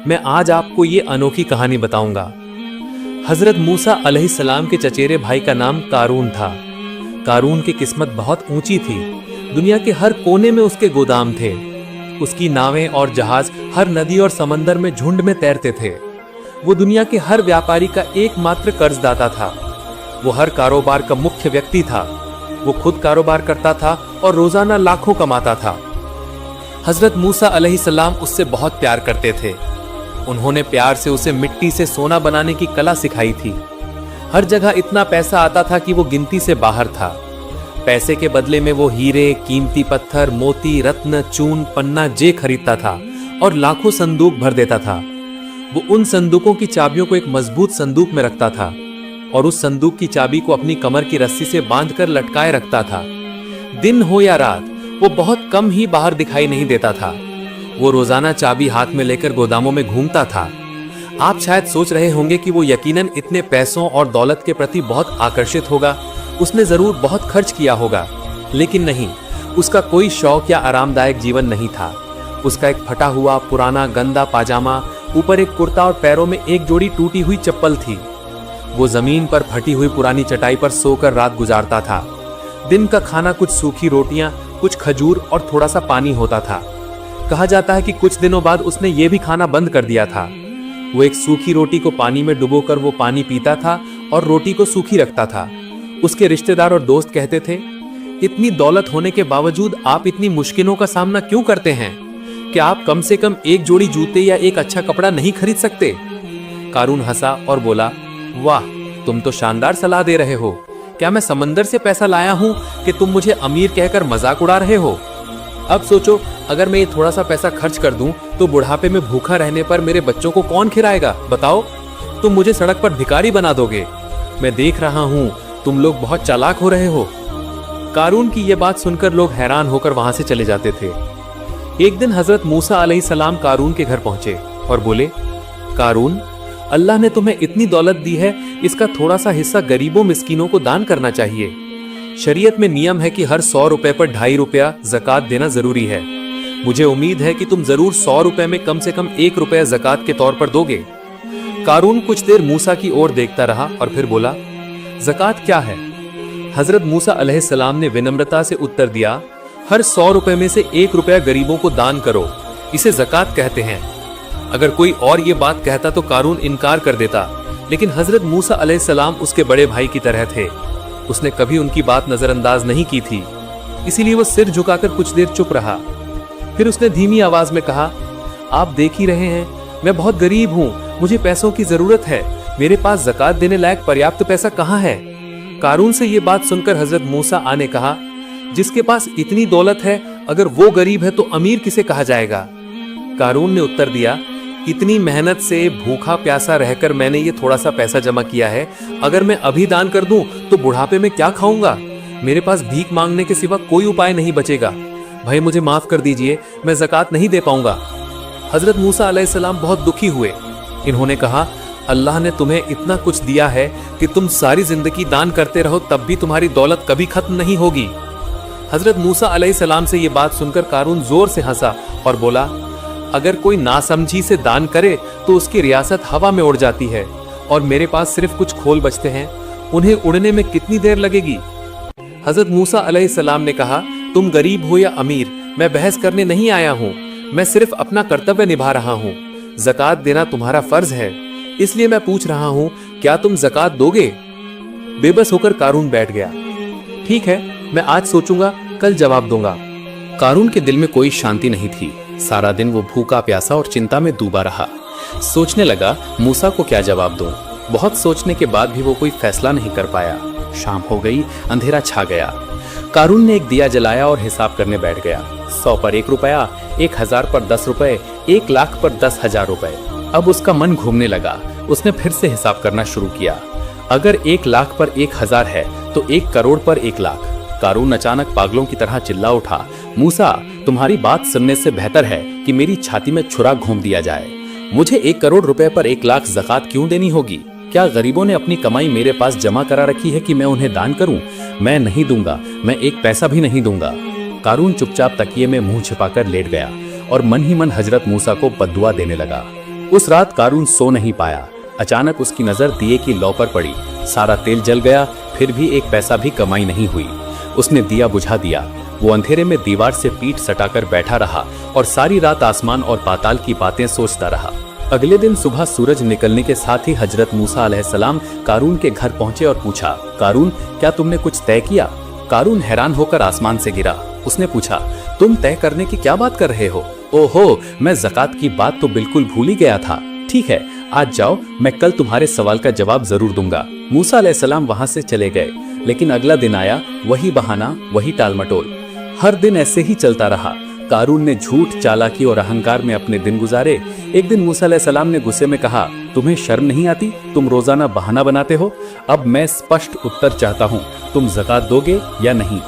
मैं आज आपको ये अनोखी कहानी बताऊंगा। हजरत मूसा अलैहिस्सलाम के चचेरे भाई का नाम कारून था। कारून की किस्मत बहुत ऊंची थी। दुनिया के हर कोने में उसके गोदाम थे। उसकी नावें और जहाज हर नदी और समंदर में झुंड में तैरते थे। वो दुनिया के हर व्यापारी का एकमात्र कर्जदाता था। वो हर कारोबार का मुख्य व्यक्ति था। वो खुद कारोबार करता था और रोजाना लाखों कमाता था। हजरत मूसा अलैहिस्सलाम उससे बहुत प्यार करते थे। उन्होंने प्यार से उसे मिट्टी से सोना बनाने की कला सिखाई थी। हर जगह इतना पैसा आता था कि वो गिनती से बाहर था। पैसे के बदले में वो हीरे, कीमती पत्थर, मोती, रत्न, चून, पन्ना, जे खरीदता था और लाखों संदूक भर देता था। वो उन संदूकों की चाबियों को एक मजबूत संदूक में रखता था और उस संदूक की चाबी को अपनी कमर की रस्सी से बांधकर लटकाए रखता था। दिन हो या रात, वो बहुत कम ही बाहर दिखाई नहीं देता था। वो रोजाना चाबी हाथ में लेकर गोदामों में घूमता था। आप शायद सोच रहे होंगे कि वो यकीनन इतने पैसों और दौलत के प्रति बहुत आकर्षित होगा। उसने जरूर बहुत खर्च किया होगा, लेकिन नहीं, उसका कोई शौक या आरामदायक जीवन नहीं था। उसका एक फटा हुआ पुराना गंदा पाजामा, ऊपर एक कुर्ता और पैरों में एक जोड़ी टूटी हुई चप्पल थी। वो जमीन पर फटी हुई पुरानी चटाई पर सोकर रात गुजारता था। दिन का खाना कुछ सूखी रोटियां, कुछ खजूर और थोड़ा सा पानी होता था। कहा जाता है कि कुछ दिनों बाद उसने ये भी खाना बंद कर दिया था। वो एक सूखी रोटी को पानी में डुबोकर वो पानी पीता था और रोटी को सूखी रखता था। उसके रिश्तेदार और दोस्त कहते थे, इतनी दौलत होने के बावजूद आप इतनी मुश्किलों का सामना क्यों करते हैं? क्या आप कम से कम एक जोड़ी जूते या एक अच्छा कपड़ा नहीं खरीद सकते? कारून हंसा और बोला, वाह, तुम तो शानदार सलाह दे रहे हो। क्या मैं समंदर से पैसा लाया हूं कि तुम मुझे अमीर कहकर मजाक उड़ा रहे हो? अब सोचो, अगर मैं ये थोड़ा सा पैसा खर्च कर दूं तो बुढ़ापे में भूखा रहने पर मेरे बच्चों को कौन खिलाएगा? बताओ, तुम मुझे सड़क पर भिखारी बना दोगे। मैं देख रहा हूं तुम लोग बहुत चालाक हो रहे हो। कारून की ये बात सुनकर लोग हैरान होकर वहां से चले जाते थे। एक दिन हजरत मूसा अलैहिस्सलाम कारून के घर पहुंचे और बोले, कारून, अल्लाह ने तुम्हें इतनी दौलत दी है, इसका थोड़ा सा हिस्सा गरीबों मिस्कीनों को दान करना चाहिए। शरीयत में नियम है कि हर 100 रुपए पर 2.5 रुपया ज़कात देना जरूरी है। मुझे उम्मीद है कि तुम जरूर 100 रुपए में कम से कम 1 रुपया ज़कात के तौर पर दोगे। कारून कुछ देर मूसा की ओर देखता रहा और फिर बोला, ज़कात क्या है? हजरत मूसा अलैहिस्सलाम ने विनम्रता से उत्तर दिया, हर 100 रुपए में से 1 रुपया गरीबों को दान करो, इसे ज़कात कहते हैं। अगर कोई और ये बात कहता तो कारून इनकार कर देता, लेकिन हजरत मूसा अलैहिस्सलाम उसके बड़े भाई की तरह थे। उसने कभी उनकी बात नजरअंदाज नहीं की थी, इसीलिए वो सिर झुकाकर कुछ देर चुप रहा। फिर उसने धीमी आवाज में कहा, आप देख ही रहे हैं, मैं बहुत गरीब हूँ, मुझे पैसों की जरूरत है। मेरे पास ज़कात देने लायक पर्याप्त पैसा कहाँ है? कारून से ये बात सुनकर हजरत मूसा ने कहा, जिसके पास इतनी दौलत है, अगर वो गरीब है तो अमीर किसे कहा जाएगा? कारून ने उत्तर दिया, इतनी मेहनत से भूखा प्यासा रहकर मैंने ये थोड़ा सा पैसा जमा किया है। अगर मैं अभी दान कर दूं तो बुढ़ापे में क्या खाऊंगा? मेरे पास भीख मांगने के सिवा कोई उपाय नहीं बचेगा। भाई मुझे माफ कर दीजिए, मैं ज़कात नहीं दे पाऊंगा। हजरत मूसा अलैहिस्सलाम बहुत दुखी हुए। इन्होंने कहा, अल्लाह ने तुम्हें इतना कुछ दिया है कि तुम सारी जिंदगी दान करते रहो, तब भी तुम्हारी दौलत कभी खत्म नहीं होगी। हजरत मूसा अलैहिस्सलाम से ये बात सुनकर कारून जोर से हंसा और बोला, अगर कोई नासमझी से दान करे तो उसकी रियासत हवा में उड़ जाती है और मेरे पास सिर्फ कुछ खोल बचते हैं, उन्हें उड़ने में कितनी देर लगेगी? हजरत मूसा अलैहिस्सलाम ने कहा, तुम गरीब हो या अमीर, मैं बहस करने नहीं आया हूँ, मैं सिर्फ अपना कर्तव्य निभा रहा हूँ। ज़कात देना तुम्हारा फर्ज है, इसलिए मैं पूछ रहा हूँ, क्या तुम ज़कात दोगे? बेबस होकर कारून बैठ गया। ठीक है, मैं आज सोचूंगा, कल जवाब दूंगा। कारून के दिल में कोई शांति नहीं थी। सारा दिन वो भूखा प्यासा और चिंता में डूबा रहा। सोचने लगा, मूसा को क्या जवाब दूं? बहुत सोचने के बाद भी वो कोई फैसला नहीं कर पाया। शाम हो गई, अंधेरा छा गया। कारून ने एक दिया जलाया और हिसाब करने बैठ गया। 100 पर 1 रुपया, 1000 पर 10 रुपए, 1 लाख पर 10,000 रुपए। अब उसका मन घूमने लगा। उसने फिर से हिसाब करना शुरू किया। अगर 1 लाख पर 1000 है तो 1 करोड़ पर 1 लाख। कारून अचानक पागलों की तरह चिल्ला उठा, मूसा, तुम्हारी बात सुनने से बेहतर है कि मेरी छाती में छुरा घूम दिया जाए। मुझे 1 करोड़ रुपए पर 1 लाख ज़कात क्यों देनी होगी? क्या गरीबों ने अपनी कमाई मेरे पास जमा करा रखी है कि मैं उन्हें दान करूं? मैं नहीं दूंगा, मैं 1 पैसा भी नहीं दूंगा। कारून चुपचाप तकिए में मुंह छिपाकर लेट गया और मन ही मन हजरत मूसा को बद्दुआ देने लगा। उस रात कारून सो नहीं पाया। अचानक उसकी नजर दिए की लौ पर पड़ी। सारा तेल जल गया, फिर भी एक पैसा भी कमाई नहीं हुई। उसने दिया बुझा दिया। वो अंधेरे में दीवार से पीठ सटाकर बैठा रहा और सारी रात आसमान और पाताल की बातें सोचता रहा। अगले दिन सुबह सूरज निकलने के साथ ही हजरत मूसा अलैहिस्सलाम कारून के घर पहुंचे और पूछा, कारून, क्या तुमने कुछ तय किया? कारून हैरान होकर आसमान से गिरा। उसने पूछा, तुम तय करने की क्या बात कर रहे हो? ओहो, मैं ज़कात की बात तो बिल्कुल भूल ही गया था। ठीक है, आज जाओ, मैं कल तुम्हारे सवाल का जवाब जरूर दूंगा। मूसा अलैहिस्सलाम वहां से चले गए, लेकिन अगला दिन आया, वही बहाना, वही टालमटोल। हर दिन ऐसे ही चलता रहा। कारून ने झूठ, चालाकी और अहंकार में अपने दिन गुजारे। एक दिन मूसा अलैहिस्सलाम ने गुस्से में कहा, तुम्हें शर्म नहीं आती? तुम रोजाना बहाना बनाते हो। अब मैं स्पष्ट उत्तर चाहता हूँ, तुम ज़कात दोगे या नहीं?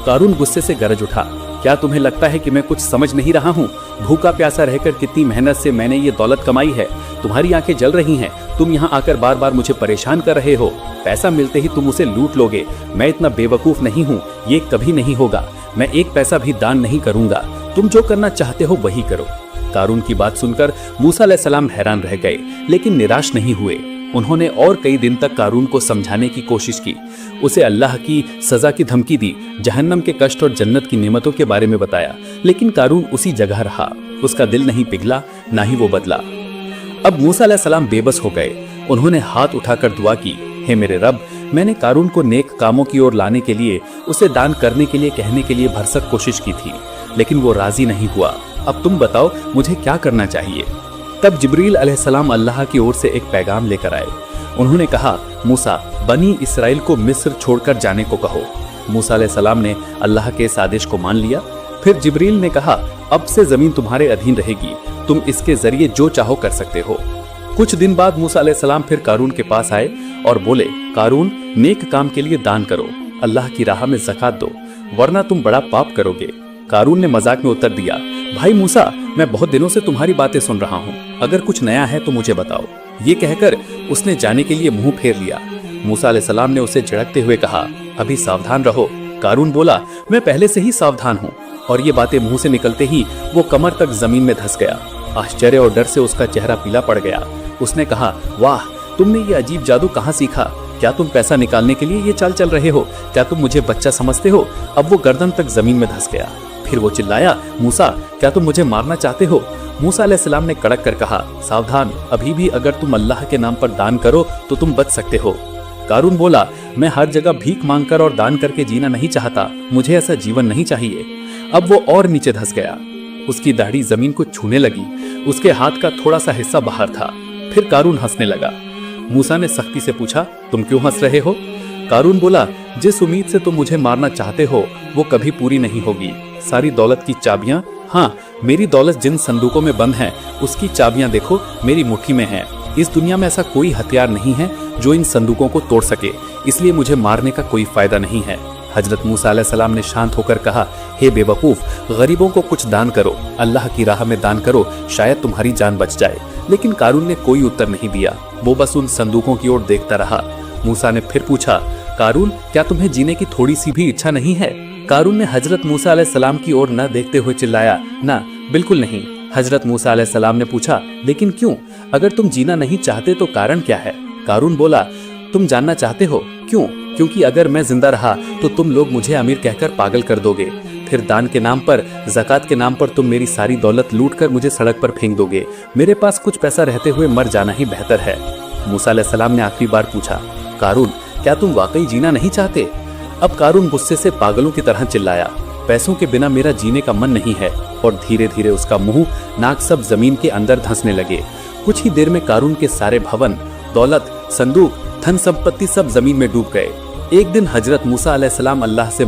कारून गुस्से से गरज उठा, क्या तुम्हें लगता है कि मैं कुछ समझ नहीं रहा हूँ? भूखा प्यासा रहकर कितनी मेहनत से मैंने ये दौलत कमाई है। तुम्हारी आंखें जल रही हैं। तुम यहाँ आकर बार बार मुझे परेशान कर रहे हो। पैसा मिलते ही तुम उसे लूट लोगे। मैं इतना बेवकूफ नहीं हूँ, ये कभी नहीं होगा। मैं एक पैसा भी दान नहीं करूंगा। तुम जो करना चाहते हो वही करो। कारून की बात सुनकर मूसा अलैहिस्सलाम हैरान रह गए, लेकिन निराश नहीं हुए। उन्होंने और कई दिन तक कारून को समझाने की कोशिश की। उसे अल्लाह की सजा की धमकी दी, जहन्नम के कष्ट और जन्नत की नेमतों के बारे में बताया, लेकिन कारून उसी जगह रहा। उसका दिल नहीं पिघला, ना ही वो बदला। अब मूसा अलैहिस्सलाम बेबस हो गए। उन्होंने हाथ उठाकर दुआ की, हे मेरे रब, मैंने कारून को नेक कामों की ओर लाने के लिए, उसे दान करने के लिए कहने के लिए भरसक कोशिश की थी, लेकिन वो राजी नहीं हुआ। अब तुम बताओ, मुझे क्या करना चाहिए? तब जिब्रील अलैहिस्सलाम अल्लाह की ओर से एक पैगाम लेकर आए। उन्होंने कहा, मूसा, बनी इसराइल को मिस्र छोड़कर जाने को कहो। मूसा अलैहिस्सलाम ने अल्लाह के इस आदेश को मान लिया। फिर जिब्रील ने कहा, अब से जमीन तुम्हारे अधीन रहेगी, तुम इसके जरिए जो चाहो कर सकते हो। कुछ दिन बाद मूसा अलैहिस्सलाम फिर कारून के पास आए और बोले, कारून, नेक काम के लिए दान करो, अल्लाह की राह में ज़कात दो, वरना तुम बड़ा पाप करोगे। कारून ने मजाक में उत्तर दिया, भाई मूसा, मैं बहुत दिनों से तुम्हारी बातें सुन रहा हूँ, अगर कुछ नया है तो मुझे बताओ। ये कहकर उसने जाने के लिए मुंह फेर लिया। मूसा अलैहिस्सलाम ने उसे झिड़कते हुए कहा, अभी सावधान रहो। कारून बोला, मैं पहले से ही सावधान हूँ। और ये बातें मुंह से निकलते ही वो कमर तक जमीन में धंस गया। आश्चर्य और डर से उसका चेहरा पीला पड़ गया। उसने कहा, वाह, तुमने ये अजीब जादू कहाँ सीखा? क्या तुम पैसा निकालने के लिए ये चाल चल रहे हो? क्या तुम मुझे बच्चा समझते हो? अब वो गर्दन तक जमीन में धंस गया। फिर वो चिल्लाया, मूसा, क्या तुम मुझे मारना चाहते हो? मूसा अलैहिस्सलाम ने कड़क कर कहा, सावधान, अभी भी अगर तुम अल्लाह के नाम पर दान करो तो तुम बच सकते हो। कारून बोला, मैं हर जगह भीख मांगकर और दान करके जीना नहीं चाहता, मुझे ऐसा जीवन नहीं चाहिए। अब वो और नीचे धंस गया। उसकी दाढ़ी जमीन को छूने लगी। उसके हाथ का थोड़ा सा हिस्सा बाहर था। फिर कारून हंसने लगा। मूसा ने सख्ती से पूछा, तुम क्यों हंस रहे हो? कारून बोला, जिस उम्मीद से तुम मुझे मारना चाहते हो वो कभी पूरी नहीं होगी। सारी दौलत की चाबियां, हाँ, मेरी दौलत जिन संदूकों में बंद है उसकी चाबियां देखो मेरी मुट्ठी में है। इस दुनिया में ऐसा कोई हथियार नहीं है जो इन संदूकों को तोड़ सके, इसलिए मुझे मारने का कोई फायदा नहीं है। हजरत मूसा अलैहिस्सलाम ने शांत होकर कहा, हे बेवकूफ, गरीबों को कुछ दान करो, अल्लाह की राह में दान करो, शायद तुम्हारी जान बच जाए। लेकिन कारून ने कोई उत्तर नहीं दिया। वो बस उन संदूकों की ओर देखता रहा। मूसा ने फिर पूछा, कारून, क्या तुम्हें जीने की थोड़ी सी भी इच्छा नहीं है? कारून ने हजरत मूसा अलैहिस्सलाम की ओर न देखते हुए चिल्लाया, ना, बिल्कुल नहीं। हजरत मूसा अलैहिस्सलाम ने पूछा, लेकिन क्यों? अगर तुम जीना नहीं चाहते तो कारण क्या है? कारून बोला, तुम जानना चाहते हो क्यों? क्योंकि अगर मैं जिंदा रहा तो तुम लोग मुझे अमीर कहकर पागल कर दोगे। फिर दान के नाम पर, ज़कात के नाम पर तुम मेरी सारी दौलत लूटकर मुझे सड़क पर फेंक दोगे। मेरे पास कुछ पैसा रहते हुए मर जाना ही बेहतर है। मूसा अलैहिस्सलाम ने आखिरी बार पूछा, कारून, क्या तुम वाकई जीना नहीं चाहते? अब कारून गुस्से से पागलों की तरह चिल्लाया, पैसों के बिना मेरा जीने का मन नहीं है। और धीरे धीरे उसका मुंह, नाक सब जमीन के अंदर धंसने लगे। कुछ ही देर में कारून के सारे भवन, दौलत, संदूक, धन संपत्ति सब जमीन में डूब गए। एक दिन हजरत मूसा अलैहिस्सलाम अल्लाह से